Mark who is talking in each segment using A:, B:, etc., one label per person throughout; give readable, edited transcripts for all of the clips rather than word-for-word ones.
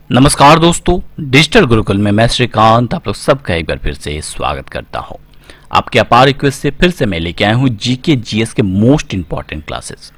A: नमस्कार दोस्तों, डिजिटल गुरुकुल में मैं श्रीकांत आप लोग सबका एक बार फिर से स्वागत करता हूं। आपके अपार रिक्वेस्ट से फिर से मैं लेके आया हूं जीके जीएस के मोस्ट इंपॉर्टेंट क्लासेस।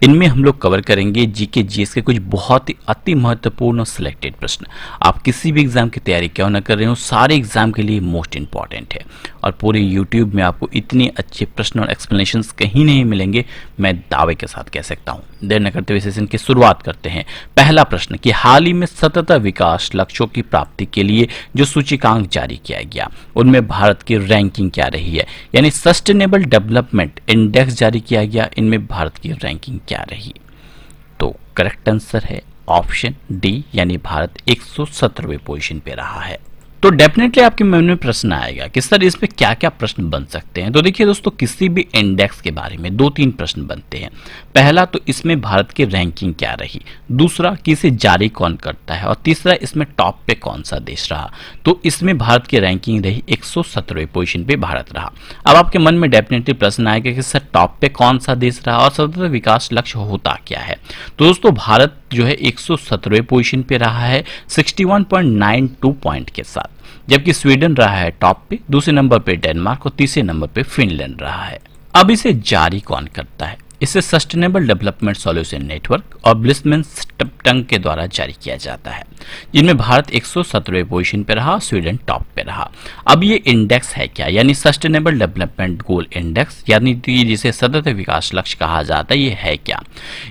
A: इनमें हम लोग कवर करेंगे जीके जीएस के कुछ बहुत ही अति महत्वपूर्ण और सिलेक्टेड प्रश्न। आप किसी भी एग्जाम की तैयारी क्यों ना कर रहे हो, सारे एग्जाम के लिए मोस्ट इंपॉर्टेंट है और पूरे यूट्यूब में आपको इतने अच्छे प्रश्न और एक्सप्लेनेशंस कहीं नहीं मिलेंगे, मैं दावे के साथ कह सकता हूं। देर न करते हुए सेशन की शुरुआत करते हैं। पहला प्रश्न कि हाल ही में सतत विकास लक्ष्यों की प्राप्ति के लिए जो सूचकांक जारी किया गया उनमें भारत की रैंकिंग क्या रही है, यानी सस्टेनेबल डेवलपमेंट इंडेक्स जारी किया गया, इनमें भारत की रैंकिंग क्या रही। तो करेक्ट आंसर है ऑप्शन डी, यानी भारत 117वें पोजीशन पे रहा है। तो डेफिनेटली आपके मन में प्रश्न आएगा कि सर इसमें क्या क्या प्रश्न बन सकते हैं। तो देखिए दोस्तों, किसी भी इंडेक्स के बारे में दो तीन प्रश्न बनते हैं। पहला तो इसमें भारत की रैंकिंग क्या रही, दूसरा कि इसे जारी कौन करता है, और तीसरा इसमें टॉप पे कौन सा देश रहा। तो इसमें भारत की रैंकिंग रही 117वें पोजीशन पे भारत रहा। अब आपके मन में डेफिनेटली प्रश्न आएगा कि सर टॉप पे कौन सा देश रहा और सतत विकास लक्ष्य होता क्या है। तो दोस्तों भारत जो है 117वें पोजीशन पे रहा है 61.92 पॉइंट के साथ, जबकि स्वीडन रहा है टॉप पे, दूसरे नंबर पे डेनमार्क और तीसरे नंबर पे फिनलैंड रहा है। अब इसे जारी कौन करता है, इसे सस्टेनेबल डेवलपमेंट सॉल्यूशन नेटवर्क और ब्लिसमैन टंग के द्वारा जारी किया जाता है, जिनमें भारत 117वें पोजीशन पे रहा, स्वीडन टॉप पे रहा। अब ये इंडेक्स है क्या, यानी सस्टेनेबल डेवलपमेंट गोल इंडेक्स, यानी जिसे सतत विकास लक्ष्य कहा जाता है, ये है क्या।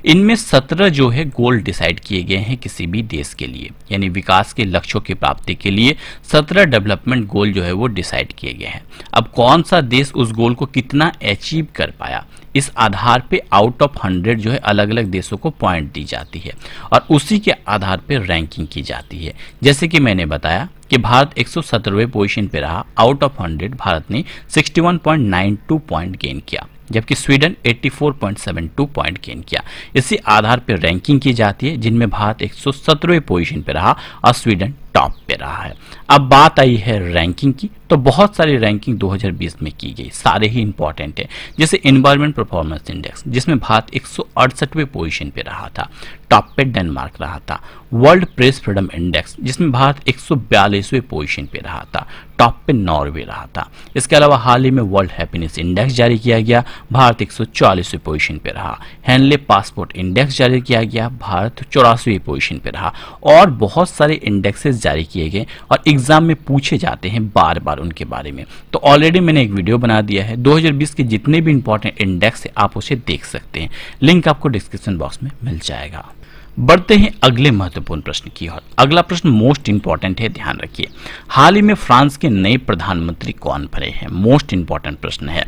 A: इनमें 17 जो है गोल डिसाइड किए गए हैं किसी भी देश के लिए, यानी विकास के लक्ष्यों की प्राप्ति के लिए 17 डेवलपमेंट गोल जो है वो डिसाइड किए गए हैं। अब कौन सा देश उस गोल को कितना अचीव कर पाया, इस आधार पे आउट ऑफ 100 जो है अलग अलग देशों को पॉइंट दी जाती है और उसी के आधार पे रैंकिंग की जाती है। जैसे कि मैंने बताया कि भारत 117वें पोजीशन पे रहा, आउट ऑफ 100 भारत ने 61.92 पॉइंट गेन किया, जबकि स्वीडन 84.72 पॉइंट गेन किया। इसी आधार पर रैंकिंग की जाती है, जिनमें भारत 117वें पोजीशन पे रहा और स्वीडन टॉप पे रहा है। अब बात आई है रैंकिंग की, तो बहुत सारी रैंकिंग 2020 में की गई, सारे ही इंपॉर्टेंट है। जैसे एनवायरमेंट परफॉर्मेंस इंडेक्स, जिसमें भारत 168वें पोजीशन पे रहा था, टॉप पे डेनमार्क रहा था। वर्ल्ड प्रेस फ्रीडम इंडेक्स, जिसमें भारत 142वें पोजीशन पे रहा था, टॉप पे नॉर्वे रहा था। इसके अलावा हाल ही में वर्ल्ड हैप्पीनेस इंडेक्स जारी किया गया, भारत 144वें पोजीशन पे रहा। हैंडले पासपोर्ट इंडेक्स जारी किया गया, भारत 84वें पोजीशन पे रहा। और बहुत सारे इंडेक्सेस जारी किए गए और एग्जाम में पूछे जाते हैं बार बार उनके बारे में। तो ऑलरेडी मैंने एक वीडियो बना दिया है, 2020 के जितने भी इंपॉर्टेंट इंडेक्स है आप उसे देख सकते हैं, लिंक आपको डिस्क्रिप्शन बॉक्स में मिल जाएगा। बढ़ते हैं अगले महत्वपूर्ण प्रश्न की ओर। अगला प्रश्न मोस्ट इंपॉर्टेंट है, ध्यान रखिए। हाल ही में फ्रांस के नए प्रधानमंत्री कौन बने हैं, मोस्ट इंपॉर्टेंट प्रश्न है।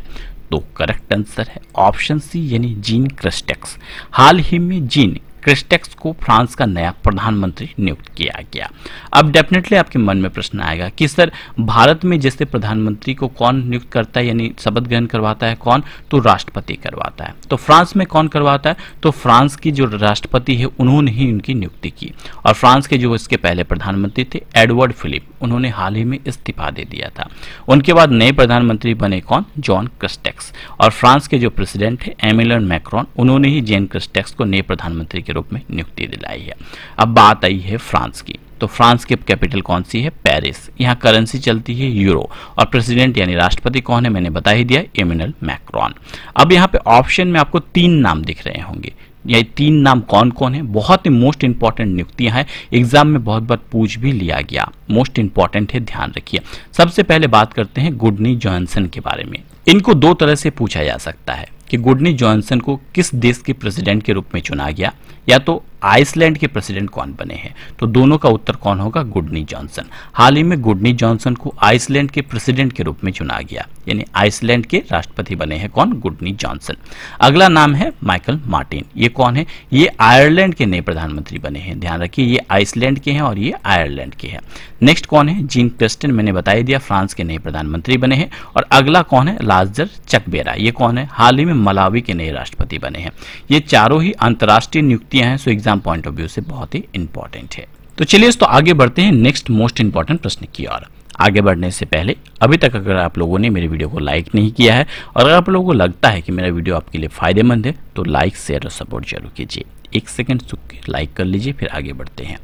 A: तो करेक्ट आंसर है ऑप्शन सी, यानी जीन क्रिस्टेक्स। हाल ही में जीन क्रिस्टेक्स को फ्रांस का नया प्रधानमंत्री नियुक्त किया गया। अब डेफिनेटली आपके मन में प्रश्न आएगा कि सर भारत में जैसे प्रधानमंत्री को कौन नियुक्त करता है, यानी शपथ ग्रहण करवाता है कौन, तो राष्ट्रपति करवाता है। तो फ्रांस में कौन करवाता है, तो फ्रांस की जो राष्ट्रपति है उन्होंने ही उनकी नियुक्ति की। और फ्रांस के जो इसके पहले प्रधानमंत्री थे एडवर्ड फिलिप, उन्होंने हाल ही में इस्तीफा दे दिया था। उनके बाद नए प्रधानमंत्री बने कौन, जॉन क्रिस्टेक्स। और फ्रांस के जो प्रेसिडेंट है एमिलियन मैक्रोन, उन्होंने ही जॉन क्रिस्टेक्स को नए प्रधानमंत्री के रूप में नियुक्ति दिलाई है। अब बात आई है फ्रांस की, तो फ्रांस की कैपिटल कौन सी है, पेरिस। यहाँ करेंसी चलती है यूरो और प्रेसिडेंट यानी राष्ट्रपति कौन है, मैंने बता ही दिया, एमिलियन मैक्रोन। अब यहाँ पे ऑप्शन में आपको 3 नाम दिख रहे होंगे, ये 3 नाम कौन कौन है, बहुत ही मोस्ट इंपॉर्टेंट नियुक्तियां हैं, एग्जाम में बहुत बार पूछ भी लिया गया, मोस्ट इंपॉर्टेंट है, ध्यान रखिए। सबसे पहले बात करते हैं गुडनी जॉनसन के बारे में। इनको 2 तरह से पूछा जा सकता है कि गुडनी जॉनसन को किस देश के प्रेसिडेंट के रूप में चुना गया, या तो आइसलैंड के प्रेसिडेंट कौन बने हैं। तो दोनों का उत्तर कौन होगा, गुडनी जॉनसन। हाल ही में गुडनी जॉनसन को आइसलैंड के प्रेसिडेंट के रूप में चुना गया, यानी आइसलैंड के राष्ट्रपति बने हैं कौन, गुडनी जॉनसन। अगला नाम है माइकल मार्टिन, ये कौन है, ये आयरलैंड के नए प्रधानमंत्री बने हैं, ध्यान रखिए, ये आइसलैंड के हैं और ये आयरलैंड के हैं। नेक्स्ट कौन है, जीन क्रिस्टेन, मैंने बता दिया, फ्रांस के नए प्रधानमंत्री बने हैं। और अगला कौन है, लाजर चकबेरा, ये कौन है, हाल ही में मलावी के नए राष्ट्रपति बने हैं। ये चारों ही अंतर्राष्ट्रीय नियुक्तियां हैं, so exam point of view से बहुत ही इंपॉर्टेंट है। तो चलिए तो आगे बढ़ते हैं नेक्स्ट मोस्ट इंपॉर्टेंट प्रश्न की ओर। आगे बढ़ने से पहले अभी तक अगर आप लोगों ने मेरे वीडियो को लाइक नहीं किया है और अगर आप लोगों को लगता है कि मेरा वीडियो आपके लिए फायदेमंद है तो लाइक शेयर और सपोर्ट जरूर कीजिए। एक सेकंड सुख के लाइक कर लीजिए, फिर आगे बढ़ते हैं।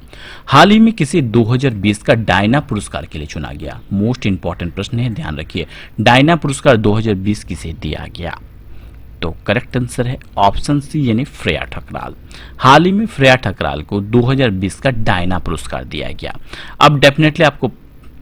A: हाल ही में किसे 2020 का डायना पुरस्कार के लिए चुना गया? मोस्ट इंपॉर्टेंट प्रश्न है, ध्यान रखिए। डायना पुरस्कार 2020 किसे दिया गया? तो करेक्ट आंसर है ऑप्शन सी यानी श्रेया ठकराल। हाल ही में श्रेया ठकराल को 2020 का डायना पुरस्कार दिया गया। अब डेफिनेटली आपको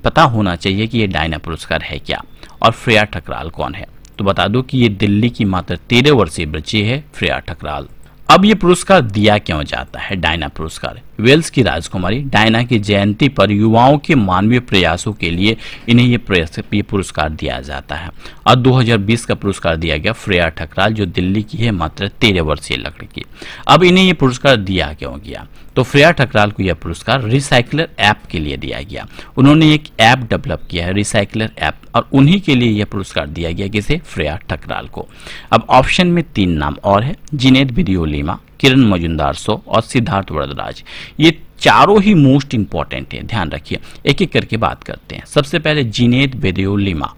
A: पता होना चाहिए कि ये डायना पुरस्कार है क्या और श्रेया ठकराल कौन है। तो बता दो कि ये दिल्ली की मात्र 13 वर्षीय बच्ची है श्रेया ठकराल। अब ये पुरस्कार दिया क्यों जाता है? डायना पुरस्कार वेल्स की राजकुमारी डायना की जयंती पर युवाओं के मानवीय प्रयासों के लिए इन्हें ये पुरस्कार दिया जाता है। और 2020 का पुरस्कार दिया गया श्रेया ठकराल, जो दिल्ली की है मात्र 13 वर्षीय लड़की। अब इन्हें ये पुरस्कार दिया क्यों गया? तो श्रेया ठकराल को यह पुरस्कार रिसाइकलर ऐप के लिए दिया गया। उन्होंने एक ऐप डेवलप किया है, रिसाइकलर ऐप, और उन्हीं के लिए यह पुरस्कार दिया गया। किसे? श्रेया ठकराल को। अब ऑप्शन में 3 नाम और है, जिनेद विदियोलिमा, किरण मजुमदार शो और सिद्धार्थ वरदराज। ये चारों ही मोस्ट इंपॉर्टेंट है, ध्यान रखिए। एक एक करके बात करते हैं। सबसे पहले जिनेद विदियोलिमा।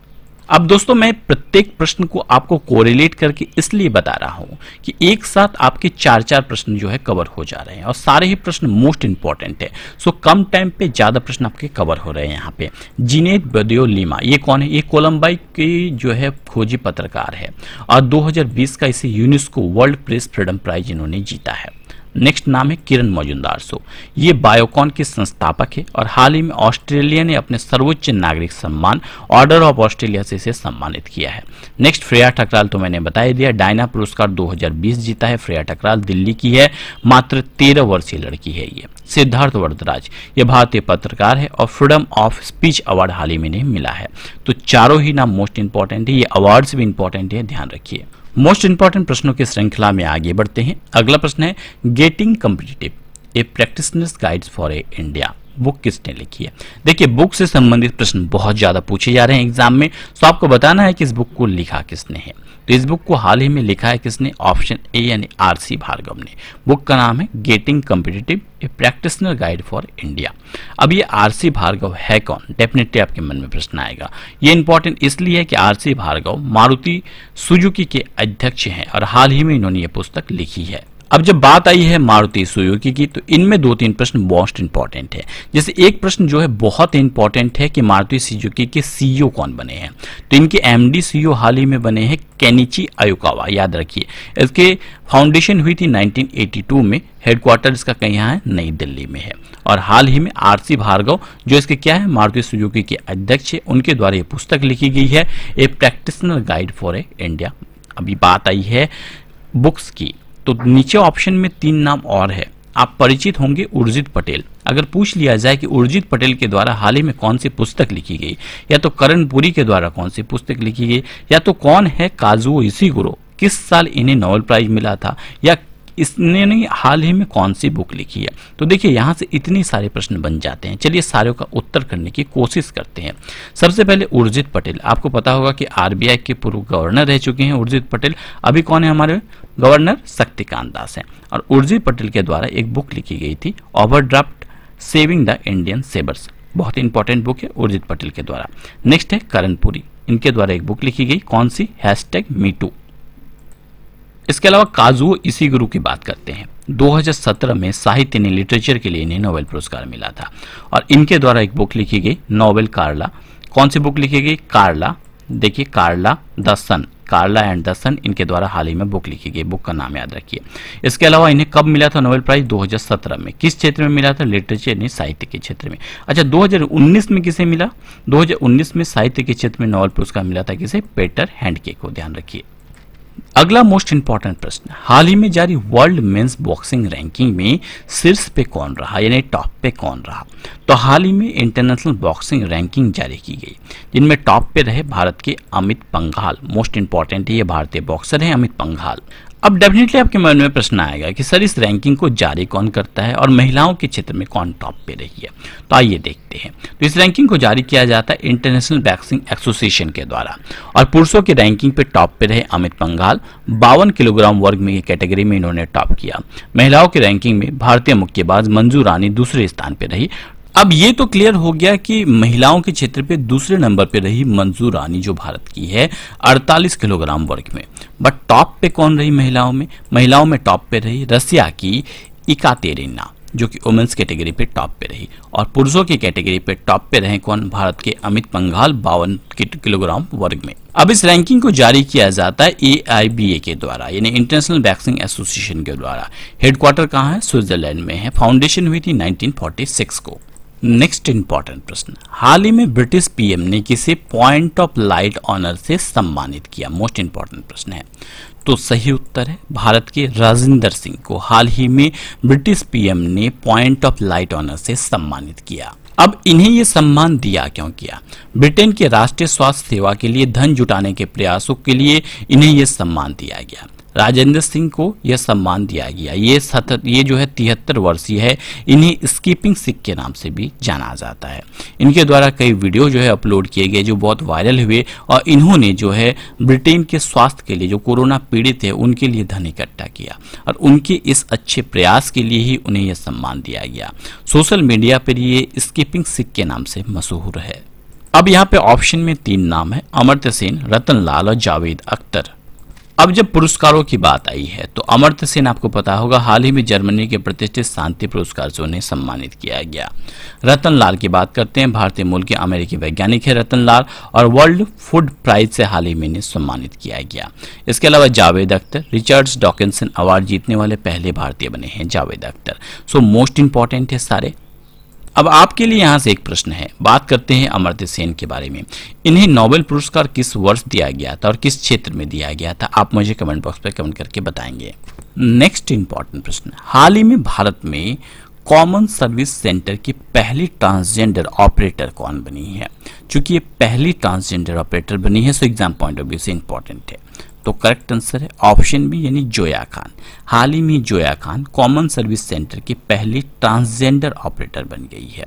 A: अब दोस्तों मैं प्रत्येक प्रश्न को आपको कोरिलेट करके इसलिए बता रहा हूं कि एक साथ आपके 4-4 प्रश्न जो है कवर हो जा रहे हैं और सारे ही प्रश्न मोस्ट इंपॉर्टेंट है। सो कम टाइम पे ज्यादा प्रश्न आपके कवर हो रहे हैं। यहाँ पे जिनेद विदियोलिमा ये कौन है? ये कोलंबाई की जो है खोजी पत्रकार है और 2020 का इसे UNESCO world press freedom prize इन्होंने जीता है। नेक्स्ट नाम है किरण मजुमदार शो। ये बायोकॉन के संस्थापक है और हाल ही में ऑस्ट्रेलिया ने अपने सर्वोच्च नागरिक सम्मान ऑर्डर ऑफ ऑस्ट्रेलिया से इसे सम्मानित किया है। नेक्स्ट श्रेया ठकराल तो मैंने बता दिया, डायना पुरस्कार 2020 जीता है। श्रेया ठकराल दिल्ली की है, मात्र 13 वर्षीय लड़की है ये। सिद्धार्थ वरदराज ये भारतीय पत्रकार है और फ्रीडम ऑफ स्पीच अवार्ड हाल ही में इन्हें मिला है। तो चारों ही नाम मोस्ट इंपॉर्टेंट है, ये अवार्ड्स भी इंपॉर्टेंट है, ध्यान रखिए। मोस्ट इंपॉर्टेंट प्रश्नों की श्रृंखला में आगे बढ़ते हैं। अगला प्रश्न है getting competitive A practitioners guides for a India. Book किसने लिखी है? देखिए बुक से संबंधित प्रश्न बहुत ज्यादा पूछे जा रहे हैं एग्जाम में, तो आपको बताना है कि इस बुक को लिखा किसने है। तो इस बुक को हाल ही में लिखा है किसने? ऑप्शन ए यानी आरसी भार्गव ने। बुक का नाम है getting competitive A practitioner guide for India. अब ये आरसी भार्गव है कौन? डेफिनेटली आपके मन में प्रश्न आएगा। ये इंपॉर्टेंट इसलिए है कि आरसी भार्गव मारुति सुजुकी के अध्यक्ष हैं और हाल ही में इन्होंने ये पुस्तक लिखी है। अब जब बात आई है मारुति सुजुकी की, तो इनमें 2-3 प्रश्न मोस्ट इंपॉर्टेंट है। जैसे एक प्रश्न जो है बहुत इंपॉर्टेंट है कि मारुति सुजुकी के सीईओ कौन बने हैं। तो इनके एमडी सीईओ हाल ही में बने हैं केनिची आयुकावा, याद रखिए। इसके फाउंडेशन हुई थी 1982 में, हेडक्वार्टर इसका कहीं यहाँ है, नई दिल्ली में है। और हाल ही में आरसी भार्गव जो इसके क्या है, मारुति सुजुकी के अध्यक्ष है, उनके द्वारा ये पुस्तक लिखी गई है, a practitioner guide for a India. अभी बात आई है बुक्स की, तो नीचे ऑप्शन में 3 नाम और है। आप परिचित होंगे उर्जित पटेल। अगर पूछ लिया जाए कि उर्जित पटेल के द्वारा हाल ही में कौन सी पुस्तक लिखी गई, या तो करण पुरी के द्वारा कौन सी पुस्तक लिखी गई, या तो कौन है काजुओ इशिगुरो, किस साल इन्हें नोबेल प्राइज मिला था, या इसने हाल ही में कौन सी बुक लिखी है। तो देखिए यहाँ से इतने सारे प्रश्न बन जाते हैं। चलिए सारों का उत्तर करने की कोशिश करते हैं। सबसे पहले उर्जित पटेल, आपको पता होगा कि आरबीआई के पूर्व गवर्नर रह चुके हैं उर्जित पटेल। अभी कौन है हमारे गवर्नर? शक्तिकांत दास हैं। और उर्जित पटेल के द्वारा एक बुक लिखी गई थी, ओवरड्राफ्ट सेविंग द इंडियन सेवर्स। बहुत इंपॉर्टेंट बुक है उर्जित पटेल के द्वारा। नेक्स्ट है करण पुरी, इनके द्वारा एक बुक लिखी गई, कौन सी? #MeToo। इसके अलावा काजुओ इशिगुरो की बात करते हैं। 2017 में साहित्य ने लिटरेचर के लिए इन्हें नोबेल पुरस्कार मिला था और इनके द्वारा एक बुक लिखी गई, नोबेल कार्ला। कौन सी बुक लिखी गई? कार्ला। देखिए Carla the sun, Carla and the sun, इनके द्वारा हाल ही में बुक लिखी गई। बुक का नाम याद रखिए। इसके अलावा इन्हें कब मिला था नोबेल प्राइज? 2017 में। किस क्षेत्र में मिला था? लिटरेचर यानी साहित्य के क्षेत्र में। अच्छा 2019 में किसे मिला? 2019 में साहित्य के क्षेत्र में नोबेल पुरस्कार मिला था किसे? पीटर हैंडके को, ध्यान रखिए। अगला मोस्ट इंपॉर्टेंट प्रश्न, हाल ही में जारी वर्ल्ड मेंस बॉक्सिंग रैंकिंग में शीर्ष पे कौन रहा, यानी टॉप पे कौन रहा? तो हाल ही में इंटरनेशनल बॉक्सिंग रैंकिंग जारी की गई, जिनमें टॉप पे रहे भारत के अमित पंघाल। मोस्ट इंपॉर्टेंट है, ये भारतीय बॉक्सर है अमित पंघाल। अब डेफिनेटली आपके मन में प्रश्न आएगा कि सर इस रैंकिंग को जारी कौन करता है और महिलाओं के क्षेत्र में कौन टॉप पे रही है। तो आइए देखते हैं। तो इस रैंकिंग को जारी किया जाता है इंटरनेशनल बॉक्सिंग एसोसिएशन के द्वारा और पुरुषों की रैंकिंग पे टॉप पे रहे अमित पंघाल। 52 किलोग्राम वर्ग में कैटेगरी में इन्होंने टॉप किया। महिलाओं की रैंकिंग में भारतीय मुक्केबाज मंजू रानी दूसरे स्थान पर रही। अब ये तो क्लियर हो गया कि महिलाओं के क्षेत्र पे दूसरे नंबर पे रही मंजू रानी जो भारत की है 48 किलोग्राम वर्ग में। बट टॉप पे कौन रही महिलाओं में टॉप पे रही रसिया की इकातेरिना जो कि वुमेन्स कैटेगरी पे टॉप पे रही। और पुरुषों की कैटेगरी पे टॉप पे रहे कौन, भारत के अमित पंघाल 52 किलोग्राम वर्ग में। अब इस रैंकिंग को जारी किया जाता है AIBA के द्वारा यानी इंटरनेशनल बॉक्सिंग एसोसिएशन के द्वारा। हेडक्वार्टर कहाँ है, स्विट्जरलैंड में है। फाउंडेशन हुई थी 1946 को। नेक्स्ट इंपॉर्टेंट प्रश्न, हाल ही में ब्रिटिश पीएम ने किसे पॉइंट ऑफ लाइट ऑनर से सम्मानित किया? मोस्ट इंपॉर्टेंट प्रश्न है। तो सही उत्तर है भारत के राजेंद्र सिंह को हाल ही में ब्रिटिश पीएम ने पॉइंट ऑफ लाइट ऑनर से सम्मानित किया। अब इन्हें यह सम्मान दिया क्यों किया? ब्रिटेन के राष्ट्रीय स्वास्थ्य सेवा के लिए धन जुटाने के प्रयासों के लिए इन्हें यह सम्मान दिया गया। राजेंद्र सिंह को यह सम्मान दिया गया। ये जो है 73 वर्षीय है। इन्हें स्कीपिंग सिख के नाम से भी जाना जाता है। इनके द्वारा कई वीडियो जो है अपलोड किए गए जो बहुत वायरल हुए और इन्होंने जो है ब्रिटेन के स्वास्थ्य के लिए जो कोरोना पीड़ित है उनके लिए धन इकट्ठा किया और उनके इस अच्छे प्रयास के लिए ही उन्हें यह सम्मान दिया गया। सोशल मीडिया पर ये स्कीपिंग सिख के नाम से मशहूर है। अब यहाँ पे ऑप्शन में 3 नाम है, अमर्त्य सेन, रतन लाल और जावेद अख्तर। अब जब पुरस्कारों की बात आई है तो अमर्त्य सेन आपको पता होगा हाल ही में जर्मनी के प्रतिष्ठित शांति पुरस्कार से उन्हें सम्मानित किया गया। रतन लाल की बात करते हैं, भारतीय मूल के अमेरिकी वैज्ञानिक है रतन लाल और वर्ल्ड फूड प्राइज से हाल ही में इन्हें सम्मानित किया गया। इसके अलावा जावेद अख्तर रिचर्ड्स डॉकिंसन अवार्ड जीतने वाले पहले भारतीय बने हैं Javed Akhtar. So most important है सारे। अब आपके लिए यहां से एक प्रश्न है, बात करते हैं अमर्त्य सेन के बारे में। इन्हें नोबेल पुरस्कार किस वर्ष दिया गया था और किस क्षेत्र में दिया गया था? आप मुझे कमेंट बॉक्स पर कमेंट करके बताएंगे। नेक्स्ट इंपॉर्टेंट प्रश्न, हाल ही में भारत में कॉमन सर्विस सेंटर की पहली ट्रांसजेंडर ऑपरेटर कौन बनी है? चूंकि ये पहली ट्रांसजेंडर ऑपरेटर बनी है so exam point of view से इंपॉर्टेंट है। तो करेक्ट आंसर है ऑप्शन बी यानी जोया खान। हाल ही में Zoya Khan common service centre की पहली ट्रांसजेंडर ऑपरेटर बन गई है।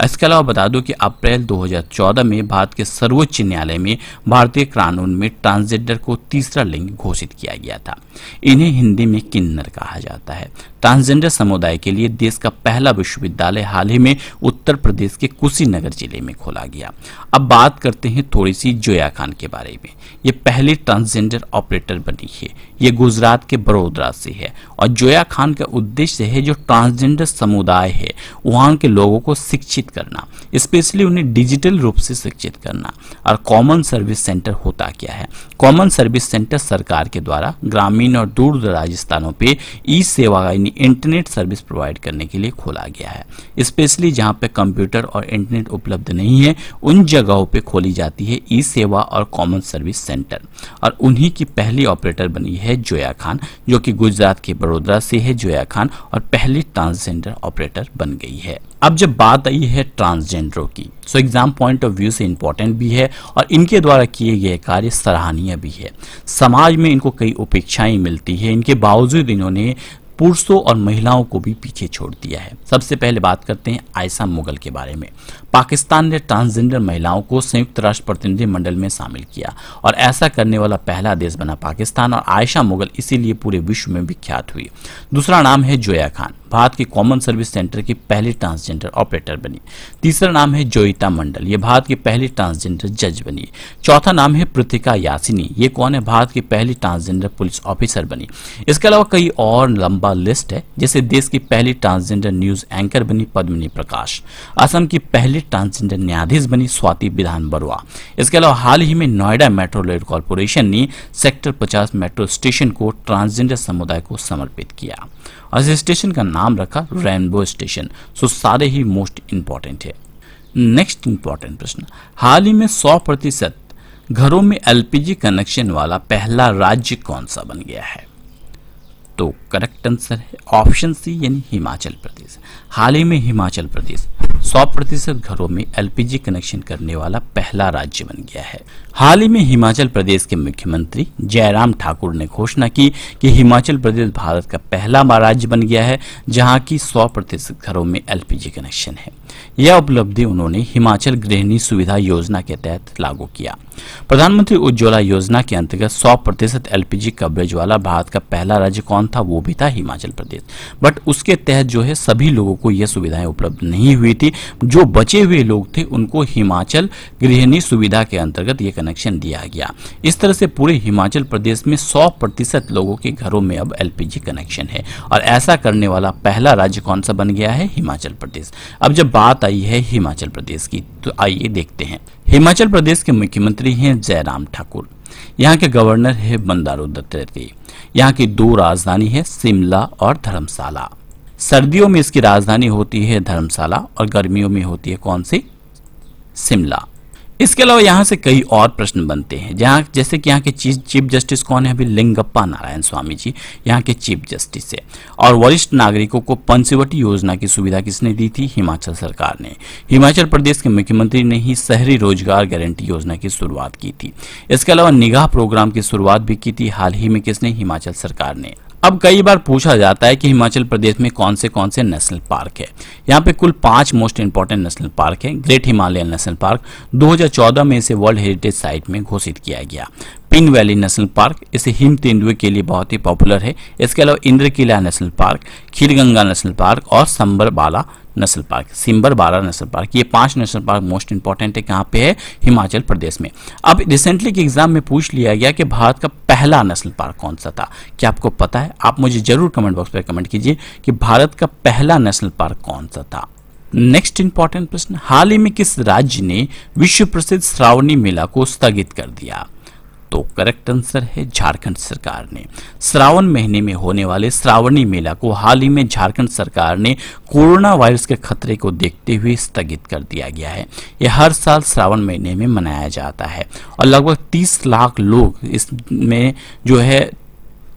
A: इसके अलावा बता दूं कि अप्रैल 2014 में भारत के सर्वोच्च न्यायालय में भारतीय कानून में ट्रांसजेंडर को तीसरा लिंग घोषित किया गया था। इन्हें हिंदी में किन्नर कहा जाता है। ट्रांसजेंडर समुदाय के लिए देश का पहला विश्वविद्यालय हाल ही में उत्तर प्रदेश के कुशीनगर जिले में खोला गया। अब बात करते हैं थोड़ी सी जोया खान के बारे में। ये पहली ट्रांसजेंडर ऑपरेटर बनी है। ये गुजरात के बड़ोदरा से है और जोया खान का उद्देश्य है जो ट्रांसजेंडर समुदाय है वहां के लोगों को शिक्षित करना, स्पेशली उन्हें डिजिटल रूप से शिक्षित करना। और कॉमन सर्विस सेंटर होता क्या है? कॉमन सर्विस सेंटर सरकार के द्वारा ग्रामीण और दूर दराज स्थानों पे ई सेवा यानी इंटरनेट सर्विस प्रोवाइड करने के लिए खोला गया है। स्पेशली जहां पे कंप्यूटर और इंटरनेट उपलब्ध नहीं है उन जगहों पे खोली जाती है ई सेवा और कॉमन सर्विस सेंटर। और उन्हीं की पहली ऑपरेटर बनी है जोया खान जो कि गुजरात के बड़ोदरा से है जोया खान और पहली ट्रांसजेंडर ऑपरेटर बन गई है। अब जब बात आई है ट्रांसजेंडरों की so exam point of view से इंपॉर्टेंट भी है और इनके द्वारा किए गए कार्य सराहनीय भी है। समाज में इनको कई उपेक्षाएं मिलती है, इनके बावजूद इन्होंने पुरुषों और महिलाओं को भी पीछे छोड़ दिया है। सबसे पहले बात करते हैं आयशा मुगल के बारे में। पाकिस्तान ने ट्रांसजेंडर महिलाओं को संयुक्त राष्ट्र प्रतिनिधि मंडल में शामिल किया और ऐसा करने वाला पहला देश बना पाकिस्तान और आयशा मुगल इसीलिए पूरे विश्व में विख्यात हुई। दूसरा नाम है जोया खान, भारत के कॉमन सर्विस सेंटर की पहली ट्रांसजेंडर ऑपरेटर बनी। तीसरा नाम है जोईता मंडल, ये भारत की पहली ट्रांसजेंडर जज बनी। चौथा नाम है पृथिका यासिनी, ये कौन है? भारत की पहली ट्रांसजेंडर पुलिस ऑफिसर बनी। इसके अलावा कई और लंबा लिस्ट है, जैसे देश की पहली ट्रांसजेंडर न्यूज एंकर बनी पद्मिनी प्रकाश, असम की पहली ट्रांसजेंडर न्यायाधीश बनी स्वाति विधान बरुआ। इसके अलावा हाल ही में नोएडा मेट्रो रेल कॉर्पोरेशन ने सेक्टर 50 मेट्रो स्टेशन को ट्रांसजेंडर समुदाय को समर्पित किया और इस स्टेशन का नाम रखा रेनबो स्टेशन। सो सारे ही मोस्ट इंपॉर्टेंट है। नेक्स्ट इंपॉर्टेंट प्रश्न, हाल ही में 100% घरों में एलपीजी कनेक्शन वाला पहला राज्य कौन सा बन गया है? तो करेक्ट आंसर है ऑप्शन सी यानी हिमाचल प्रदेश। हाल ही में हिमाचल प्रदेश 100% घरों में एलपीजी कनेक्शन करने वाला पहला राज्य बन गया है। हाल ही में हिमाचल प्रदेश के मुख्यमंत्री जयराम ठाकुर ने घोषणा की कि हिमाचल प्रदेश भारत का पहला राज्य बन गया है जहां की 100% घरों में एलपीजी कनेक्शन है। यह उपलब्धि उन्होंने हिमाचल गृहिणी सुविधा योजना के तहत लागू किया। प्रधानमंत्री उज्ज्वला योजना के अंतर्गत 100% एलपीजी कवरेज वाला भारत का पहला राज्य कौन था? वो भी था हिमाचल प्रदेश। बट उसके तहत जो है सभी लोगों को यह सुविधाएं उपलब्ध नहीं हुई थी। जो बचे हुए लोग थे उनको हिमाचल गृहिणी सुविधा के अंतर्गत ये कनेक्शन दिया गया। इस तरह से पूरे हिमाचल प्रदेश में 100% लोगों के घरों में अब एलपीजी कनेक्शन है और ऐसा करने वाला पहला राज्य कौन सा बन गया है? हिमाचल प्रदेश। अब जब बात आई है हिमाचल प्रदेश की तो आइए देखते हैं। हिमाचल प्रदेश के मुख्यमंत्री हैं जयराम ठाकुर, यहाँ के गवर्नर है बंडारू दत्तात्रेय, यहाँ की 2 राजधानी है शिमला और धर्मशाला। सर्दियों में इसकी राजधानी होती है धर्मशाला और गर्मियों में होती है कौन सी? शिमला। इसके अलावा यहाँ से कई और प्रश्न बनते हैं, जैसे कि यहाँ के चीफ जस्टिस कौन है? अभी लिंगप्पा नारायण स्वामी जी यहाँ के चीफ जस्टिस है। और वरिष्ठ नागरिकों को पंचवटी योजना की सुविधा किसने दी थी? हिमाचल सरकार ने। हिमाचल प्रदेश के मुख्यमंत्री ने ही शहरी रोजगार गारंटी योजना की शुरुआत की थी। इसके अलावा निगाह प्रोग्राम की शुरुआत भी की थी हाल ही में किसने? हिमाचल सरकार ने। अब कई बार पूछा जाता है कि हिमाचल प्रदेश में कौन से नेशनल पार्क है। यहाँ पे कुल 5 मोस्ट इंपॉर्टेंट नेशनल पार्क है। ग्रेट हिमालयन नेशनल पार्क 2014 में इसे वर्ल्ड हेरिटेज साइट में घोषित किया गया। पिंग वैली नेशनल पार्क इसे हिम तेंदुए के लिए बहुत ही पॉपुलर है। इसके अलावा Indrakila national park, Kheerganga national park और सिम्बरबाला नेशनल पार्क, ये 5 नेशनल पार्क मोस्ट इंपॉर्टेंट है। कहाँ पे है? हिमाचल प्रदेश में। अब रिसेंटली के एग्जाम में पूछ लिया गया कि भारत का पहला नेशनल पार्क कौन सा था। क्या आपको पता है? आप मुझे जरूर कमेंट बॉक्स में कमेंट कीजिए कि भारत का पहला नेशनल पार्क कौन सा था। नेक्स्ट इंपॉर्टेंट प्रश्न, हाल ही में किस राज्य ने विश्व प्रसिद्ध श्रावणी मेला को स्थगित कर दिया? तो करेक्ट आंसर है झारखंड सरकार ने। श्रावण महीने में होने वाले श्रावणी मेला को हाल ही में झारखंड सरकार ने कोरोना वायरस के खतरे को देखते हुए स्थगित कर दिया गया है। यह हर साल श्रावण महीने में मनाया जाता है और लगभग 30 लाख लोग इसमें जो है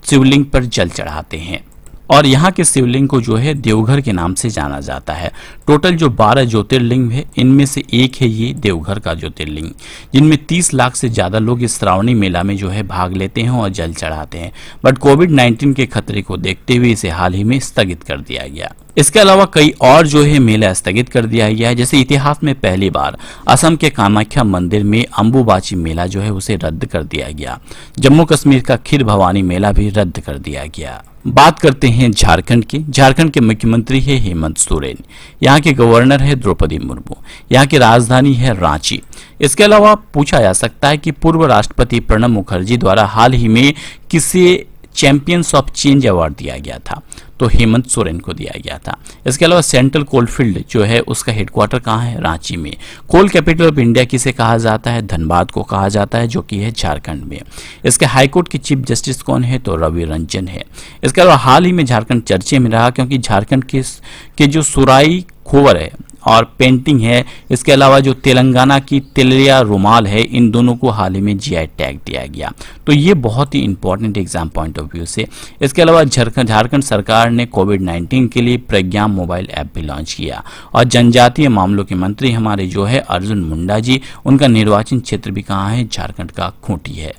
A: शिवलिंग पर जल चढ़ाते हैं और यहाँ के शिवलिंग को जो है देवघर के नाम से जाना जाता है। टोटल जो 12 ज्योतिर्लिंग है इनमें से एक है ये देवघर का ज्योतिर्लिंग, जिनमें 30 लाख से ज़्यादा लोग इस श्रावणी मेला में जो है भाग लेते हैं और जल चढ़ाते हैं। बट कोविड-19 के खतरे को देखते हुए इसे हाल ही में स्थगित कर दिया गया। इसके अलावा कई और जो है मेला स्थगित कर दिया गया है। जैसे इतिहास में पहली बार असम के कामाख्या मंदिर में अंबुबाची मेला जो है उसे रद्द कर दिया गया। जम्मू कश्मीर का खीर भवानी मेला भी रद्द कर दिया गया। बात करते हैं झारखंड की। झारखंड के मुख्यमंत्री है हेमंत सोरेन, यहाँ के गवर्नर है द्रौपदी मुर्मू, यहाँ की राजधानी है रांची। इसके अलावा पूछा जा सकता है कि पूर्व राष्ट्रपति प्रणब मुखर्जी द्वारा हाल ही में किसे चैंपियंस ऑफ चेंज अवार्ड दिया गया था? तो हेमंत सोरेन को दिया गया था। इसके अलावा सेंट्रल कोलफील्ड जो है उसका हेडक्वार्टर कहाँ है? रांची में। कोल कैपिटल ऑफ इंडिया किसे कहा जाता है? धनबाद को कहा जाता है, जो कि है झारखंड में। इसके हाईकोर्ट के चीफ जस्टिस कौन है? तो रवि रंजन है। इसके अलावा हाल ही में झारखंड चर्चे में रहा क्योंकि झारखंड के जो सुराई खोवर है और पेंटिंग है, इसके अलावा जो तेलंगाना की तिलरिया रुमाल है, इन दोनों को हाल ही में जीआई टैग दिया गया। तो ये बहुत ही important exam point of view से। इसके अलावा झारखंड सरकार ने कोविड-19 के लिए प्रज्ञा मोबाइल ऐप भी लॉन्च किया और जनजातीय मामलों के मंत्री हमारे जो है अर्जुन मुंडा जी, उनका निर्वाचन क्षेत्र भी कहाँ है? झारखंड का खूंटी है।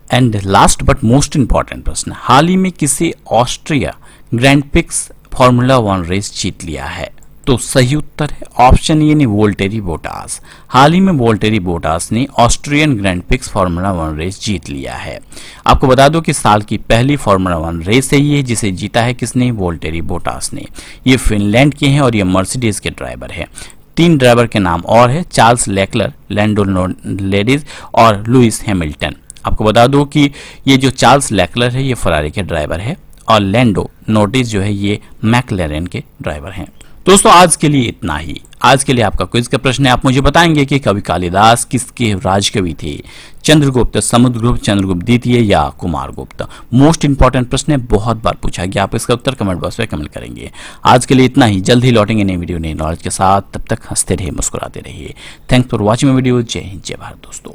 A: And last but most important प्रश्न, हाल ही में किसी Austria grand prix formula 1 race जीत लिया है? तो सही उत्तर है ऑप्शन ए, वोल्टेरी बोटास। हाल ही में वोल्टेरी बोटास ने Austrian grand prix formula 1 race जीत लिया है। आपको बता दो कि साल की पहली फार्मूला 1 रेस है ये, जिसे जीता है किसने? वोल्टेरी बोटास ने। ये फिनलैंड के हैं और ये मर्सिडीज के ड्राइवर है। 3 ड्राइवर के नाम और है, चार्ल्स लेक्लर, लैंडो नॉरिस और लुइस हैमिल्टन। आपको बता दो कि ये जो चार्ल्स लेक्लर है ये फरारी के ड्राइवर है और लैंडो नॉरिस जो है ये मैकलेरन के ड्राइवर हैं। दोस्तों आज के लिए इतना ही। आज के लिए आपका क्विज का प्रश्न है, आप मुझे बताएंगे कि कवि कालिदास किसके राजकवि थे? चंद्रगुप्त, समुद्रगुप्त, चंद्रगुप्त द्वितीय या कुमारगुप्त? मोस्ट इंपॉर्टेंट प्रश्न है, बहुत बार पूछा गया। आप इसका उत्तर कमेंट बॉक्स में कमेंट करेंगे। आज के लिए इतना ही, जल्द ही लौटेंगे नई वीडियो नई नॉलेज के साथ। तब तक हंसते रहिए, मुस्कुराते रहिए। Thanks for watching my video. जय हिंद, जय भारत दोस्तों।